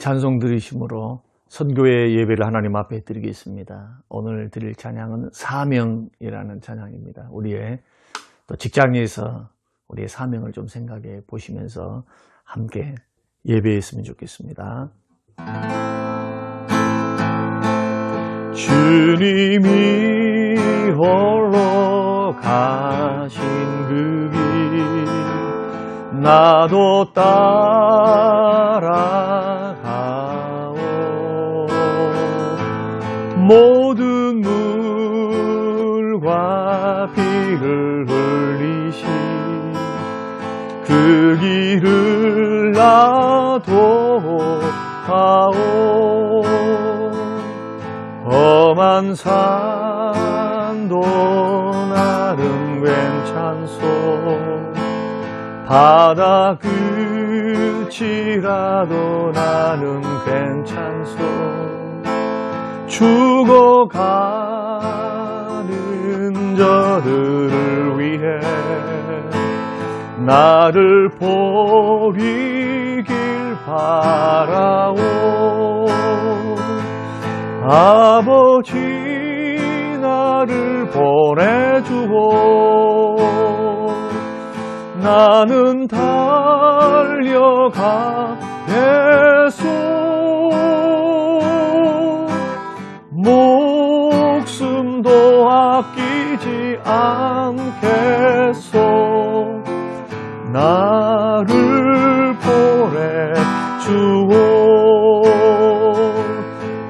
찬송 들으심으로 선교회 예배를 하나님 앞에 드리겠습니다. 오늘 드릴 찬양은 사명이라는 찬양입니다. 우리의 또 직장에서 우리의 사명을 좀 생각해 보시면서 함께 예배했으면 좋겠습니다. 주님이 홀로 가신 그 길 나도 따라가오. 모든 물과 피를 흘리신 그 길을 나도 가오. 험한 산도 나름 괜찮소. 바다 끝이라도 나는 괜찮소. 죽어가는 저들을 위해 나를 버리길 바라오. 아버지 나를 보내주오. 나는 달려가겠소. 목숨도 아끼지 않겠소. 나를 보내주오.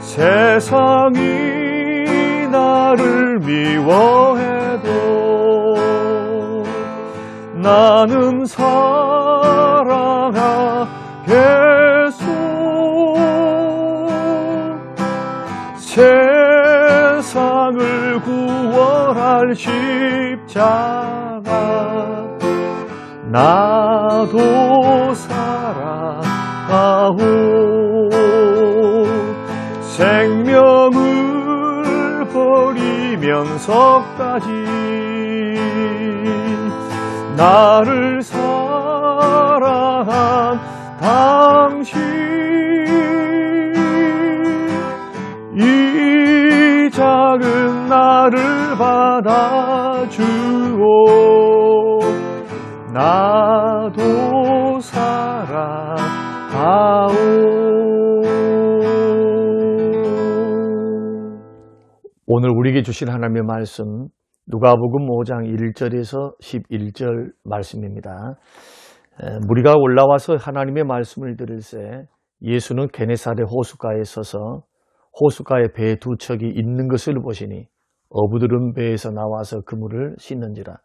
세상이 나를 미워해도 나는 사랑하겠소. 세상을 구원할 십자가 나도 사랑하오. 생명을 버리면서까지 나를 사랑한 당신 이 작은 나를 받아주오. 나도 사랑하오. 오늘 우리에게 주신 하나님의 말씀 누가복음 5장 1절에서 11절 말씀입니다. 무리가 올라와서 하나님의 말씀을 들을새 예수는 게네사렛 호숫가에 서서 호숫가에 배 두 척이 있는 것을 보시니 어부들은 배에서 나와서 그물을 씻는지라.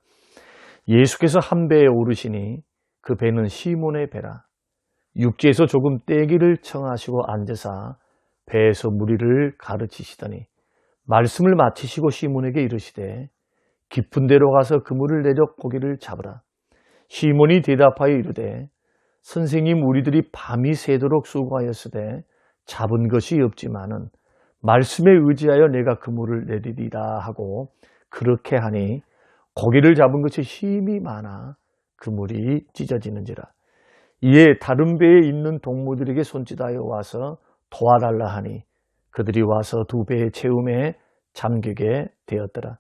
예수께서 한 배에 오르시니 그 배는 시몬의 배라. 육지에서 조금 떼기를 청하시고 앉으사 배에서 무리를 가르치시더니 말씀을 마치시고 시몬에게 이르시되 깊은 데로 가서 그물을 내려 고기를 잡으라. 시몬이 대답하여 이르되 선생님, 우리들이 밤이 새도록 수고하였으되 잡은 것이 없지만은 말씀에 의지하여 내가 그물을 내리리라 하고 그렇게 하니 고기를 잡은 것이 힘이 많아 그물이 찢어지는지라. 이에 다른 배에 있는 동무들에게 손짓하여 와서 도와달라 하니 그들이 와서 두 배의 채움에 잠기게 되었더라.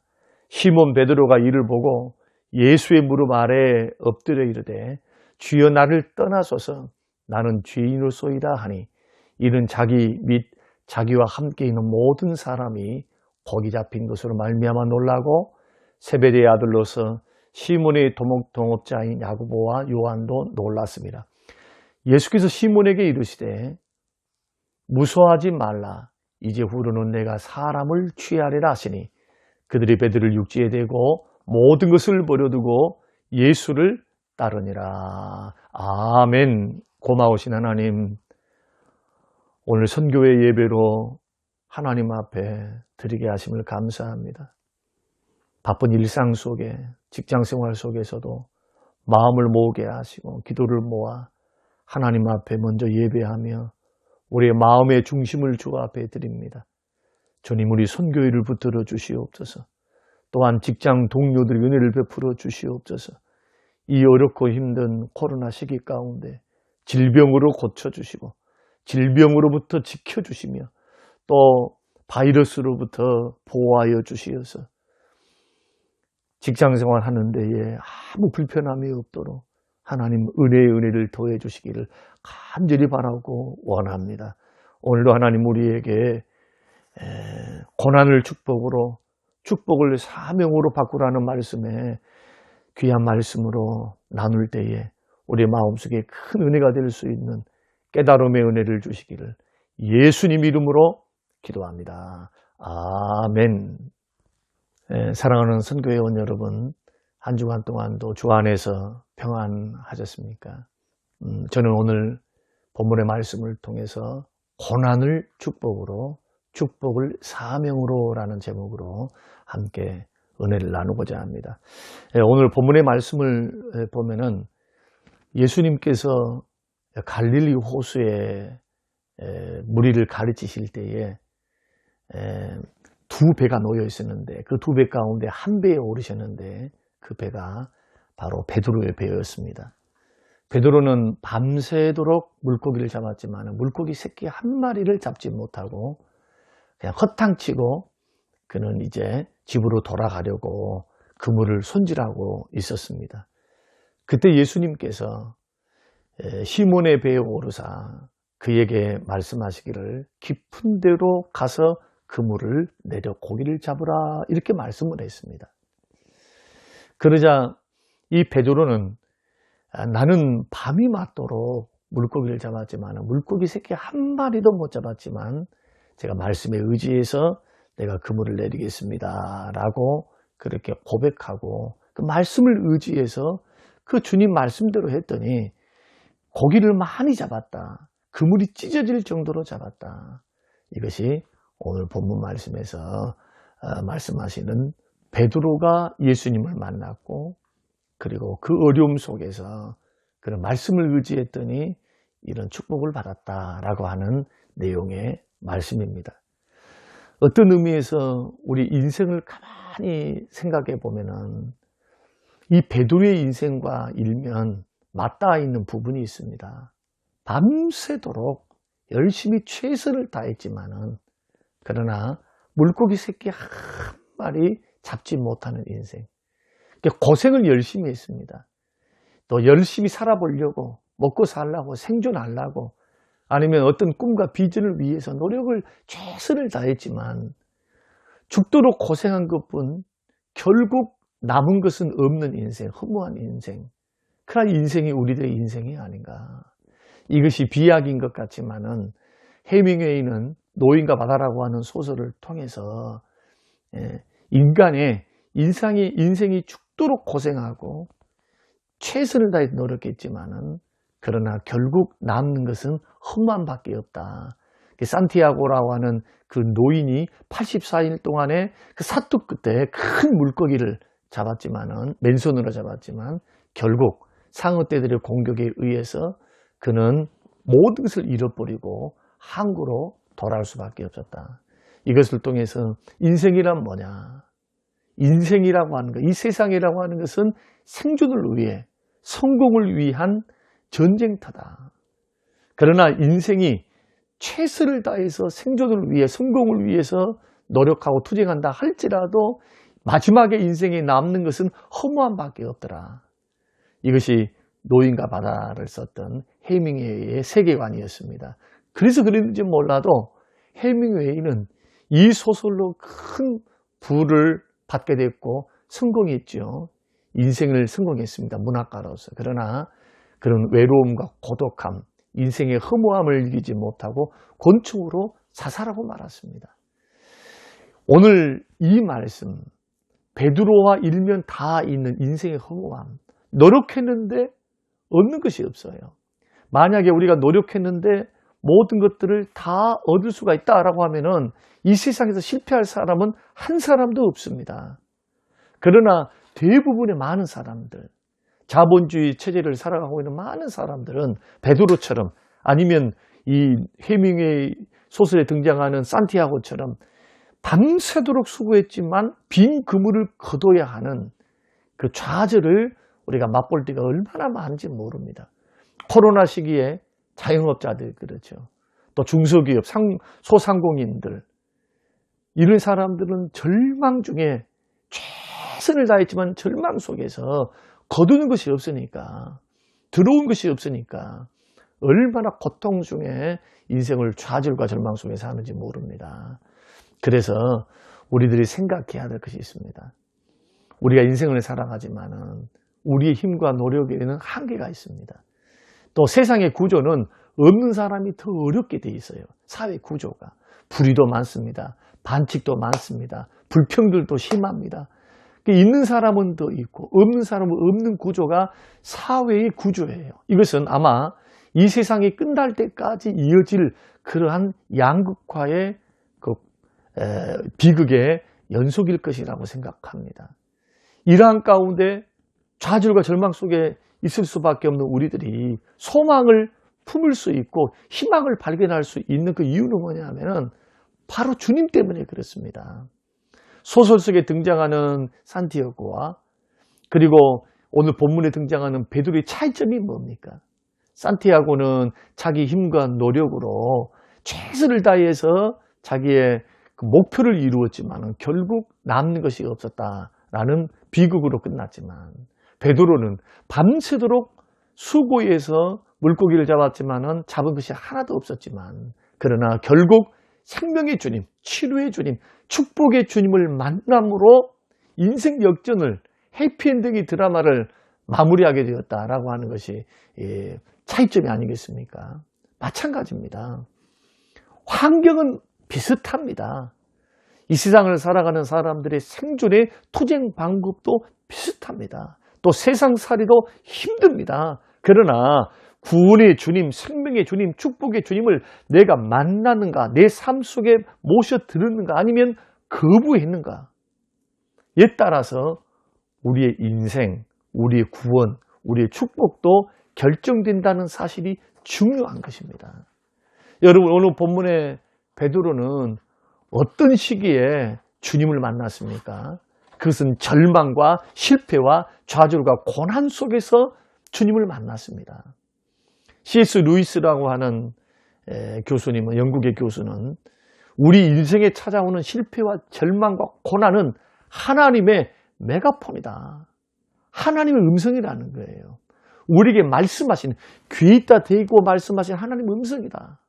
시몬 베드로가 이를 보고 예수의 무릎 아래에 엎드려 이르되 주여 나를 떠나소서 나는 죄인으로소이다 하니 이는 자기 및 자기와 함께 있는 모든 사람이 고기 잡힌 것으로 말미암아 놀라고 세베대의 아들로서 시몬의 동업자인 야고보와 요한도 놀랐습니다. 예수께서 시몬에게 이르시되 무서워하지 말라. 이제 후로는 내가 사람을 취하리라 하시니 그들이 배들을 육지에 대고 모든 것을 버려두고 예수를 따르니라. 아멘. 고마우신 하나님, 오늘 선교회 예배로 하나님 앞에 드리게 하심을 감사합니다. 바쁜 일상 속에 직장생활 속에서도 마음을 모으게 하시고 기도를 모아 하나님 앞에 먼저 예배하며 우리의 마음의 중심을 주 앞에 드립니다. 주님, 우리 선교회를 붙들어 주시옵소서. 또한 직장 동료들의 은혜를 베풀어 주시옵소서. 이 어렵고 힘든 코로나 시기 가운데 질병으로 고쳐주시고 질병으로부터 지켜주시며 또 바이러스로부터 보호하여 주시어서 직장생활 하는 데에 아무 불편함이 없도록 하나님 은혜의 은혜를 더해 주시기를 간절히 바라고 원합니다. 오늘도 하나님 우리에게 고난을 축복으로, 축복을 사명으로 바꾸라는 말씀에 귀한 말씀으로 나눌 때에 우리 마음속에 큰 은혜가 될 수 있는 깨달음의 은혜를 주시기를 예수님 이름으로 기도합니다. 아멘. 사랑하는 선교회원 여러분, 한 주간 동안도 주 안에서 평안하셨습니까? 저는 오늘 본문의 말씀을 통해서 고난을 축복으로, 축복을 사명으로 라는 제목으로 함께 은혜를 나누고자 합니다. 오늘 본문의 말씀을 보면은 예수님께서 갈릴리 호수에 무리를 가르치실 때에 두 배가 놓여 있었는데 그 두 배 가운데 한 배에 오르셨는데 그 배가 바로 베드로의 배였습니다. 베드로는 밤새도록 물고기를 잡았지만 물고기 새끼 한 마리를 잡지 못하고 그냥 허탕치고 그는 이제 집으로 돌아가려고 그물을 손질하고 있었습니다. 그때 예수님께서 시몬의 배에 오르사 그에게 말씀하시기를 깊은 데로 가서 그물을 내려 고기를 잡으라 이렇게 말씀을 했습니다. 그러자 이 베드로는 나는 밤이 맞도록 물고기를 잡았지만 물고기 새끼 한 마리도 못 잡았지만 제가 말씀에 의지해서 내가 그물을 내리겠습니다 라고 그렇게 고백하고 그 말씀을 의지해서 그 주님 말씀대로 했더니 고기를 많이 잡았다. 그물이 찢어질 정도로 잡았다. 이것이 오늘 본문 말씀에서 말씀하시는 베드로가 예수님을 만났고 그리고 그 어려움 속에서 그런 말씀을 의지했더니 이런 축복을 받았다라고 하는 내용의 말씀입니다. 어떤 의미에서 우리 인생을 가만히 생각해 보면은 이 베드로의 인생과 일면 맞닿아 있는 부분이 있습니다. 밤새도록 열심히 최선을 다했지만은 그러나 물고기 새끼 한 마리 잡지 못하는 인생. 고생을 열심히 했습니다. 또 열심히 살아보려고 먹고 살려고 생존하려고 아니면 어떤 꿈과 비전을 위해서 노력을 최선을 다했지만 죽도록 고생한 것뿐 결국 남은 것은 없는 인생, 허무한 인생. 그러나 인생이 우리들의 인생이 아닌가. 이것이 비약인 것 같지만은 해밍웨이는 노인과 바다라고 하는 소설을 통해서 인간의 인생이 죽도록 고생하고 최선을 다해 노력했지만은 그러나 결국 남는 것은 험한밖에 없다. 산티아고라고 하는 그 노인이 84일 동안에 그 사투 끝에 큰 물고기를 잡았지만은 맨손으로 잡았지만 결국 상어떼들의 공격에 의해서 그는 모든 것을 잃어버리고 항구로 돌아올 수밖에 없었다. 이것을 통해서 인생이란 뭐냐? 인생이라고 하는 것, 이 세상이라고 하는 것은 생존을 위해 성공을 위한 전쟁터다. 그러나 인생이 최선을 다해서 생존을 위해 성공을 위해서 노력하고 투쟁한다 할지라도 마지막에 인생에 남는 것은 허무함 밖에 없더라. 이것이 노인과 바다를 썼던 해밍웨이의 세계관이었습니다. 그래서 그런지 몰라도 해밍웨이는 이 소설로 큰 부를 받게 됐고 성공했죠. 인생을 성공했습니다. 문학가로서. 그러나 그런 외로움과 고독함, 인생의 허무함을 이기지 못하고 곤충으로 자살하고 말았습니다. 오늘 이 말씀, 베드로와 일면 다 있는 인생의 허무함, 노력했는데 얻는 것이 없어요. 만약에 우리가 노력했는데 모든 것들을 다 얻을 수가 있다라고 하면은 이 세상에서 실패할 사람은 한 사람도 없습니다. 그러나 대부분의 많은 사람들, 자본주의 체제를 살아가고 있는 많은 사람들은 베드로처럼 아니면 이 해밍웨이 소설에 등장하는 산티아고처럼 밤새도록 수고했지만 빈 그물을 거둬야 하는 그 좌절을 우리가 맛볼 때가 얼마나 많은지 모릅니다. 코로나 시기에 자영업자들 그렇죠. 또 중소기업, 소상공인들, 이런 사람들은 절망 중에 최선을 다했지만 절망 속에서 거두는 것이 없으니까, 들어온 것이 없으니까 얼마나 고통 중에 인생을 좌절과 절망 속에 사는지 모릅니다. 그래서 우리들이 생각해야 될 것이 있습니다. 우리가 인생을 살아가지만은 우리의 힘과 노력에는 한계가 있습니다. 또 세상의 구조는 없는 사람이 더 어렵게 돼 있어요. 사회 구조가. 불의도 많습니다. 반칙도 많습니다. 불평들도 심합니다. 있는 사람은 더 있고 없는 사람은 없는 구조가 사회의 구조예요. 이것은 아마 이 세상이 끝날 때까지 이어질 그러한 양극화의 비극의 연속일 것이라고 생각합니다. 이러한 가운데 좌절과 절망 속에 있을 수밖에 없는 우리들이 소망을 품을 수 있고 희망을 발견할 수 있는 그 이유는 뭐냐면 바로 주님 때문에 그렇습니다. 소설 속에 등장하는 산티아고와 그리고 오늘 본문에 등장하는 베드로의 차이점이 뭡니까? 산티아고는 자기 힘과 노력으로 최선을 다해서 자기의 그 목표를 이루었지만 결국 남는 것이 없었다라는 비극으로 끝났지만, 베드로는 밤새도록 수고해서 물고기를 잡았지만 잡은 것이 하나도 없었지만, 그러나 결국 생명의 주님, 치료의 주님, 축복의 주님을 만남으로 인생 역전을, 해피엔딩의 드라마를 마무리하게 되었다라고 하는 것이 차이점이 아니겠습니까? 마찬가지입니다. 환경은 비슷합니다. 이 세상을 살아가는 사람들의 생존의 투쟁 방법도 비슷합니다. 또 세상살이도 힘듭니다. 그러나 구원의 주님, 생명의 주님, 축복의 주님을 내가 만나는가, 내 삶 속에 모셔들었는가, 아니면 거부했는가에 따라서 우리의 인생, 우리의 구원, 우리의 축복도 결정된다는 사실이 중요한 것입니다. 여러분, 오늘 본문의 베드로는 어떤 시기에 주님을 만났습니까? 그것은 절망과 실패와 좌절과 고난 속에서 주님을 만났습니다. C.S. 루이스라고 하는 교수님은, 영국의 교수는 우리 인생에 찾아오는 실패와 절망과 고난은 하나님의 메가폰이다. 하나님의 음성이라는 거예요. 우리에게 말씀하신, 귀 있다 대고 말씀하신 하나님의 음성이다.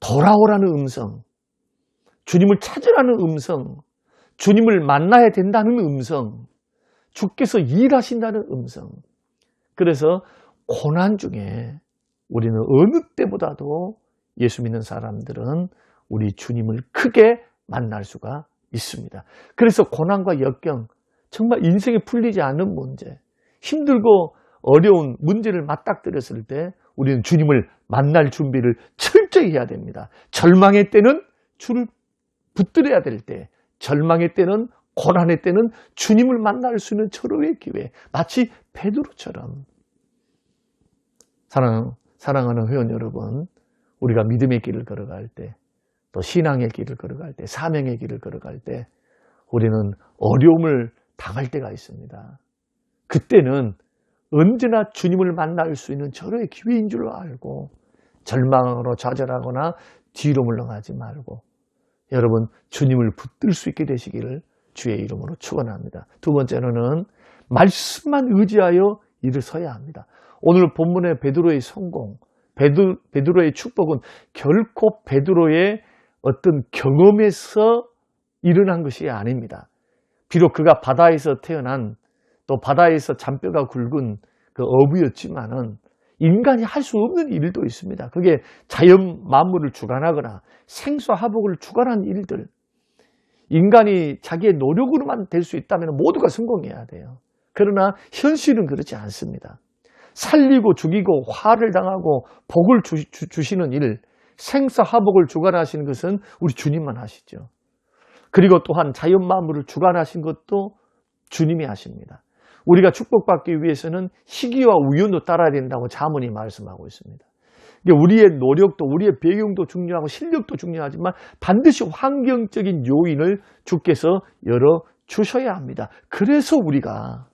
돌아오라는 음성, 주님을 찾으라는 음성, 주님을 만나야 된다는 음성, 주께서 일하신다는 음성. 그래서 고난 중에 우리는 어느 때보다도 예수 믿는 사람들은 우리 주님을 크게 만날 수가 있습니다. 그래서 고난과 역경, 정말 인생에 풀리지 않는 문제, 힘들고 어려운 문제를 맞닥뜨렸을 때 우리는 주님을 만날 준비를 철저히 해야 됩니다. 절망의 때는 주를 붙들어야 될 때, 절망의 때는, 고난의 때는 주님을 만날 수 있는 절호의 기회, 마치 베드로처럼. 사랑하는 회원 여러분, 우리가 믿음의 길을 걸어갈 때, 또 신앙의 길을 걸어갈 때, 사명의 길을 걸어갈 때 우리는 어려움을 당할 때가 있습니다. 그때는 언제나 주님을 만날 수 있는 절호의 기회인 줄 알고 절망으로 좌절하거나 뒤로 물러가지 말고 여러분 주님을 붙들 수 있게 되시기를 주의 이름으로 축원합니다. 두 번째로는 말씀만 의지하여 일을 서야 합니다. 오늘 본문의 베드로의 성공, 베드로의 축복은 결코 베드로의 어떤 경험에서 일어난 것이 아닙니다. 비록 그가 바다에서 태어난, 또 바다에서 잔뼈가 굵은 그 어부였지만은 인간이 할 수 없는 일도 있습니다. 그게 자연 만물을 주관하거나 생사화복을 주관한 일들. 인간이 자기의 노력으로만 될 수 있다면 모두가 성공해야 돼요. 그러나 현실은 그렇지 않습니다. 살리고 죽이고 화를 당하고 복을 주시는 일, 생사화복을 주관하시는 것은 우리 주님만 하시죠. 그리고 또한 자연 만물을 주관하신 것도 주님이 하십니다. 우리가 축복받기 위해서는 시기와 우연도 따라야 된다고 자문이 말씀하고 있습니다. 우리의 노력도, 우리의 배경도 중요하고 실력도 중요하지만 반드시 환경적인 요인을 주께서 열어주셔야 합니다. 그래서 우리가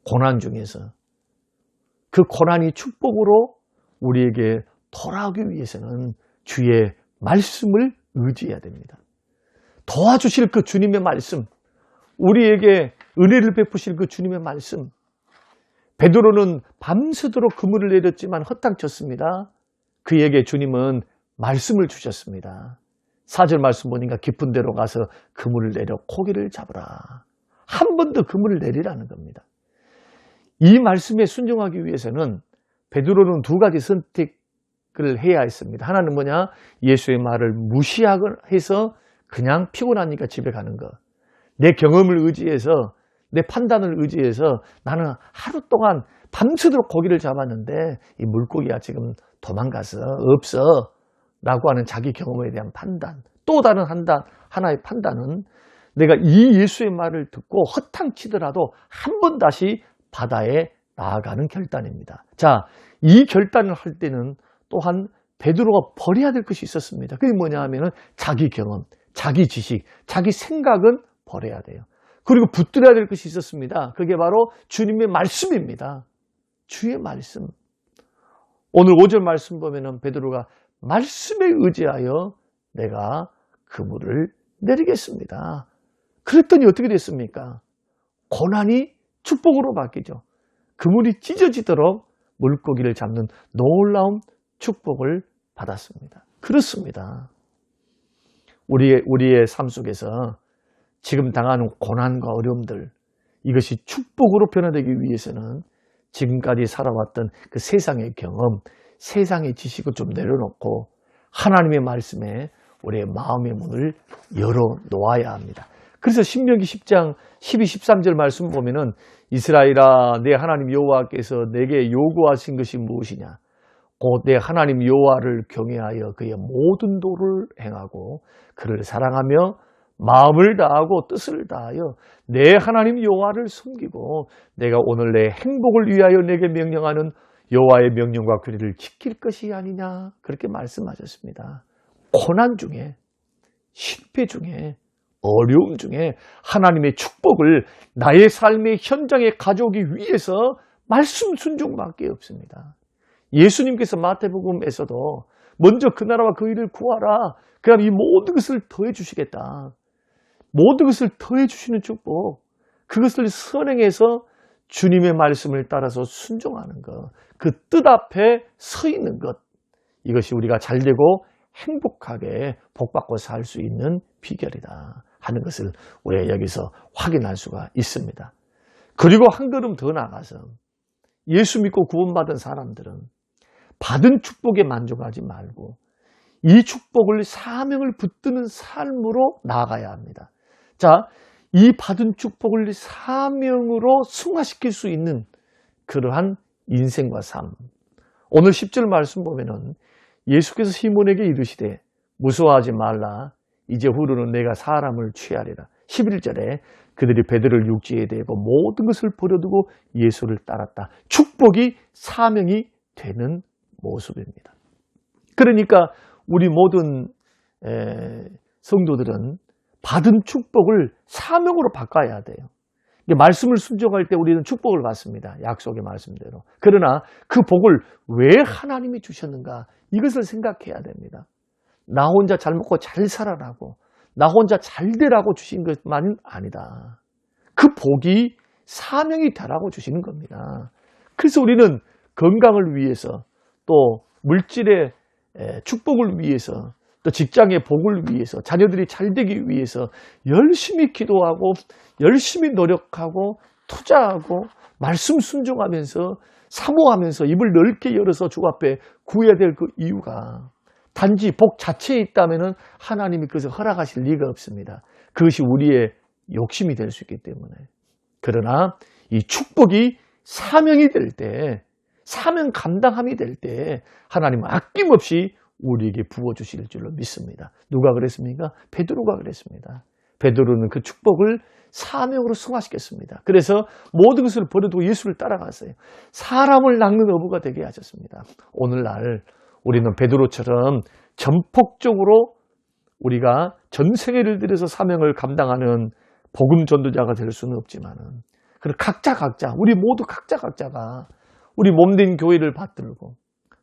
고난 중에서 그 고난이 축복으로 우리에게 돌아오기 위해서는 주의 말씀을 의지해야 됩니다. 도와주실 그 주님의 말씀, 우리에게 은혜를 베푸실 그 주님의 말씀. 베드로는 밤새도록 그물을 내렸지만 헛당쳤습니다. 그에게 주님은 말씀을 주셨습니다. 4절 말씀 보니까 깊은 데로 가서 그물을 내려 고기를 잡으라. 한 번 더 그물을 내리라는 겁니다. 이 말씀에 순종하기 위해서는 베드로는 두 가지 선택을 해야 했습니다. 하나는 뭐냐? 예수의 말을 무시해서 그냥 피곤하니까 집에 가는 것. 내 경험을 의지해서, 내 판단을 의지해서 나는 하루 동안 밤새도록 고기를 잡았는데 이 물고기가 지금 도망가서 없어 라고 하는 자기 경험에 대한 판단. 또 다른 하나의 판단은 내가 이 예수의 말을 듣고 허탕치더라도 한 번 다시 바다에 나아가는 결단입니다. 자, 이 결단을 할 때는 또한 베드로가 버려야 될 것이 있었습니다. 그게 뭐냐 하면은 자기 경험, 자기 지식, 자기 생각은 버려야 돼요. 그리고 붙들어야 될 것이 있었습니다. 그게 바로 주님의 말씀입니다. 주의 말씀. 오늘 5절 말씀 보면은 베드로가 말씀에 의지하여 내가 그물을 내리겠습니다. 그랬더니 어떻게 됐습니까? 고난이 축복으로 바뀌죠. 그물이 찢어지도록 물고기를 잡는 놀라운 축복을 받았습니다. 그렇습니다. 우리의 삶 속에서 지금 당하는 고난과 어려움들, 이것이 축복으로 변화되기 위해서는 지금까지 살아왔던 그 세상의 경험, 세상의 지식을 좀 내려놓고 하나님의 말씀에 우리의 마음의 문을 열어놓아야 합니다. 그래서 신명기 10장 12, 13절 말씀 보면은 이스라엘아 내 하나님 여호와께서 내게 요구하신 것이 무엇이냐? 곧 내 하나님 여호와를 경외하여 그의 모든 도를 행하고 그를 사랑하며 마음을 다하고 뜻을 다하여 내 하나님 여호와를 섬기고 내가 오늘 내 행복을 위하여 내게 명령하는 여호와의 명령과 규례를 지킬 것이 아니냐 그렇게 말씀하셨습니다. 고난 중에 실패 중에 어려움 중에 하나님의 축복을 나의 삶의 현장에 가져오기 위해서 말씀 순종밖에 없습니다. 예수님께서 마태복음에서도 먼저 그 나라와 그 일을 구하라. 그럼 이 모든 것을 더해 주시겠다. 모든 것을 더해 주시는 축복. 그것을 선행해서 주님의 말씀을 따라서 순종하는 것. 그 뜻 앞에 서 있는 것. 이것이 우리가 잘되고 행복하게 복받고 살 수 있는 비결이다 하는 것을 우리가 여기서 확인할 수가 있습니다. 그리고 한 걸음 더 나가서 예수 믿고 구원받은 사람들은 받은 축복에 만족하지 말고 이 축복을 사명을 붙드는 삶으로 나아가야 합니다. 자, 이 받은 축복을 사명으로 승화시킬 수 있는 그러한 인생과 삶. 오늘 10절 말씀 보면은 예수께서 시몬에게 이르시되 무서워하지 말라. 이제 후로는 내가 사람을 취하리라. 11절에 그들이 베드로를 육지에 대고 모든 것을 버려두고 예수를 따랐다. 축복이 사명이 되는 모습입니다. 그러니까 우리 모든 성도들은 받은 축복을 사명으로 바꿔야 돼요. 말씀을 순종할 때 우리는 축복을 받습니다. 약속의 말씀대로. 그러나 그 복을 왜 하나님이 주셨는가? 이것을 생각해야 됩니다. 나 혼자 잘 먹고 잘 살아라고, 나 혼자 잘 되라고 주신 것만은 아니다. 그 복이 사명이 되라고 주시는 겁니다. 그래서 우리는 건강을 위해서, 또 물질의 축복을 위해서, 또 직장의 복을 위해서, 자녀들이 잘 되기 위해서 열심히 기도하고 열심히 노력하고 투자하고 말씀 순종하면서 사모하면서 입을 넓게 열어서 주 앞에 구해야 될 그 이유가 단지 복 자체에 있다면 하나님이 그것을 허락하실 리가 없습니다. 그것이 우리의 욕심이 될 수 있기 때문에. 그러나 이 축복이 사명이 될 때, 사명 감당함이 될 때 하나님은 아낌없이 우리에게 부어주실 줄로 믿습니다. 누가 그랬습니까? 베드로가 그랬습니다. 베드로는 그 축복을 사명으로 승화시켰습니다. 그래서 모든 것을 버려두고 예수를 따라갔어요. 사람을 낚는 어부가 되게 하셨습니다. 오늘날 우리는 베드로처럼 전폭적으로 우리가 전 세계를 들여서 사명을 감당하는 복음 전도자가 될 수는 없지만은, 각자 우리 모두 각자가 우리 몸된 교회를 받들고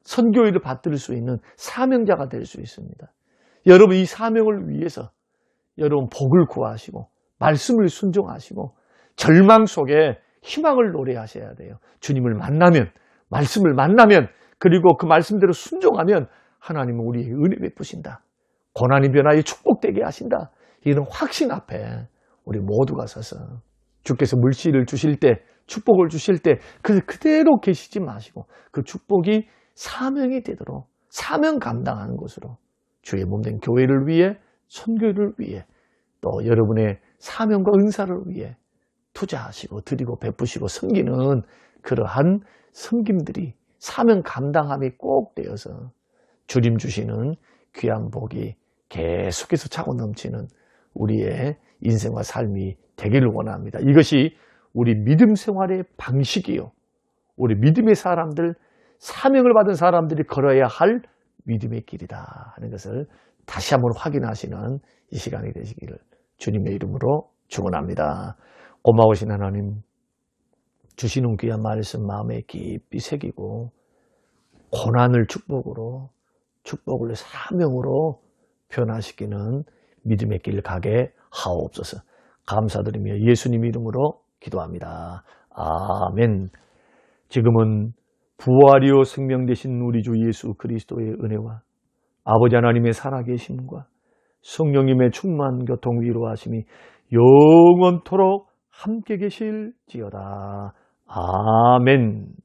선교회를 받들 수 있는 사명자가 될 수 있습니다. 여러분 이 사명을 위해서 여러분 복을 구하시고 말씀을 순종하시고 절망 속에 희망을 노래하셔야 돼요. 주님을 만나면, 말씀을 만나면, 그리고 그 말씀대로 순종하면 하나님은 우리에게 은혜 베푸신다. 고난이 변화에 축복되게 하신다. 이런 확신 앞에 우리 모두가 서서 주께서 물질을 주실 때, 축복을 주실 때 그대로 계시지 마시고 그 축복이 사명이 되도록 사명 감당하는 것으로 주의 몸된 교회를 위해, 선교를 위해, 또 여러분의 사명과 은사를 위해 투자하시고 드리고 베푸시고 섬기는 그러한 섬김들이 사명 감당함이 꼭 되어서 주님 주시는 귀한 복이 계속해서 차고 넘치는 우리의 인생과 삶이 되기를 원합니다. 이것이 우리 믿음 생활의 방식이요. 우리 믿음의 사람들, 사명을 받은 사람들이 걸어야 할 믿음의 길이다 하는 것을 다시 한번 확인하시는 이 시간이 되시기를 주님의 이름으로 축원합니다. 고마우신 하나님, 주시는 귀한 말씀 마음에 깊이 새기고 고난을 축복으로, 축복을 사명으로 변화시키는 믿음의 길 가게 하옵소서. 감사드리며 예수님 이름으로 기도합니다. 아멘. 지금은 부활이요 생명 되신 우리 주 예수 그리스도의 은혜와 아버지 하나님의 살아계심과 성령님의 충만 교통 위로하심이 영원토록 함께 계실지어다. 아멘.